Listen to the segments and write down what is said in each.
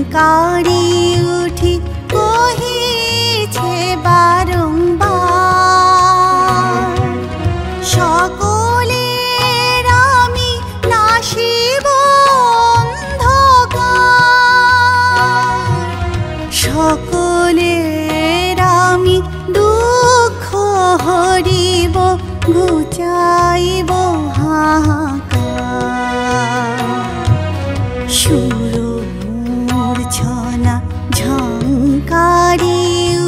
ঝংকারি উঠি কহিছে বারংবার, সকলের আমি নাশিব অন্ধকার, সকলের আমি দুঃখ হরিব ঘুচাইব হাহাকার। সুর মূর্ছনা ঝংকারি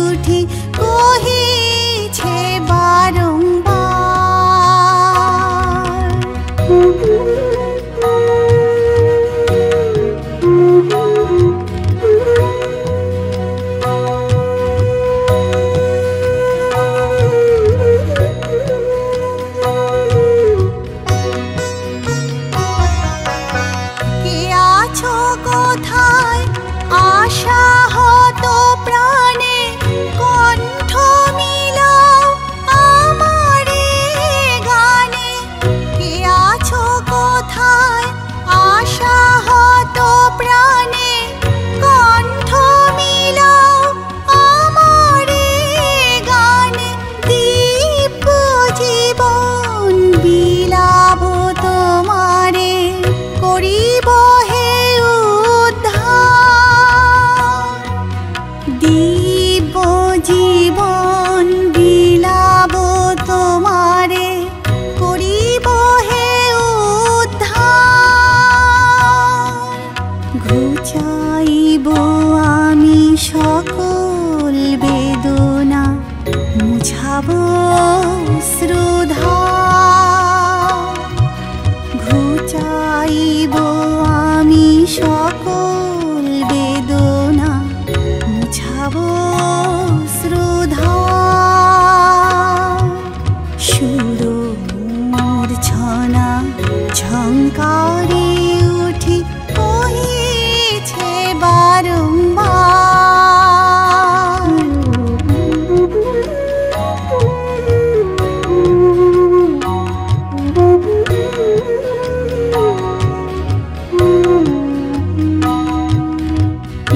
উঠি কহিছে বারংবার। কে আছো কোথায় আশাহত প্রাণে, কণ্ঠ মিলাও আমারে গানে। কে আছো কোথায় আশাহত প্রাণে, কণ্ঠ মিলাও আমারে গানে। দীপ্ত জীবন বিলাব তোমারে, করিব হে উদ্ধার। দিব্য জীবন বিলাব তোমারে, করিব হে উদ্ধার। ঘুচাইব আমি সকল বেদনা, মুছাব শ্রুধার। ঘুচাইব আমি সকল বেদনা, মুছাব শ্রুধার। সুর মূর্ছনা ঝংকারি উঠি কহিছে বারংবার।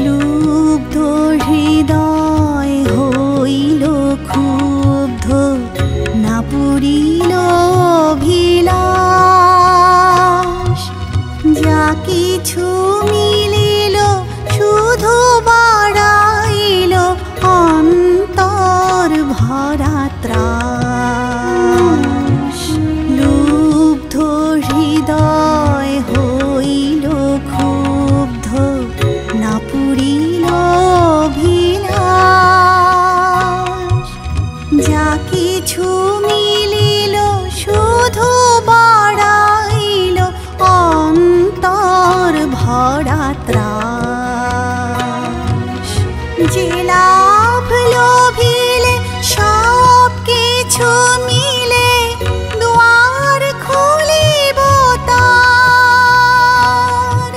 লুব্ধ হৃদয় হইল ক্ষুব্ধ, না পুরিল অভিলাষ। যা কিছু মিলিল শুধু বাড়াইল অন্তর ভরা ত্রাস। লুব্ধ হৃদয় হইল ক্ষুব্ধ, না পুরিল অভিলাষ। যা কিছু মিলিল শুধু বাড়াইল অন্তর ভরা ত্রাস। যে লাভ লোভিলে সব কিছু মিলে, দুয়ার খুলিব তার।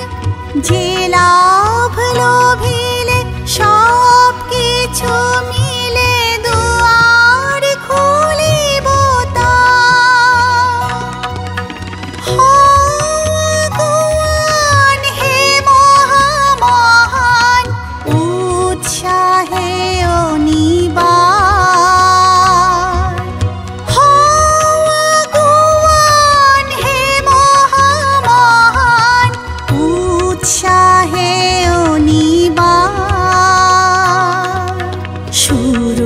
যে লাভ লোভিলে সব কিছু মিলে, দুয়ার খুলিব তার। ভগবান হে মহামহান, উৎসাহে অনিবার। ভগবান হে মহামহান, উৎসাহে অনিবার। সুর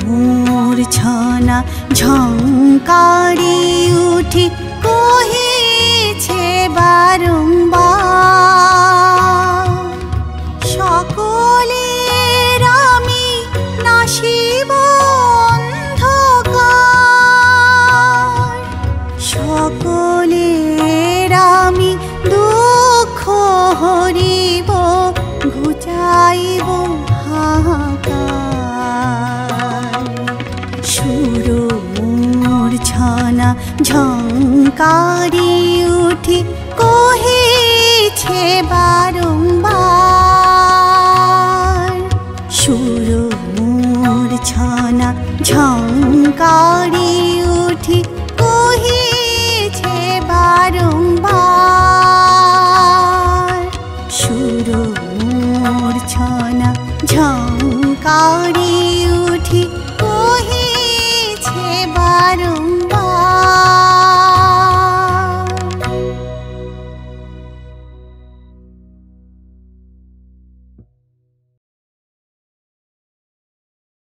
মূর্ছনা ঝংকারি উঠি কহিছে বারংবার। সকলের আমি নাশিব অন্ধকার, সকলের আমি দুঃখ হরিব ঘুচাইব হাহাকার। সুর মূর্ছনা ঝংকারি উঠি কহিছে বারংবার।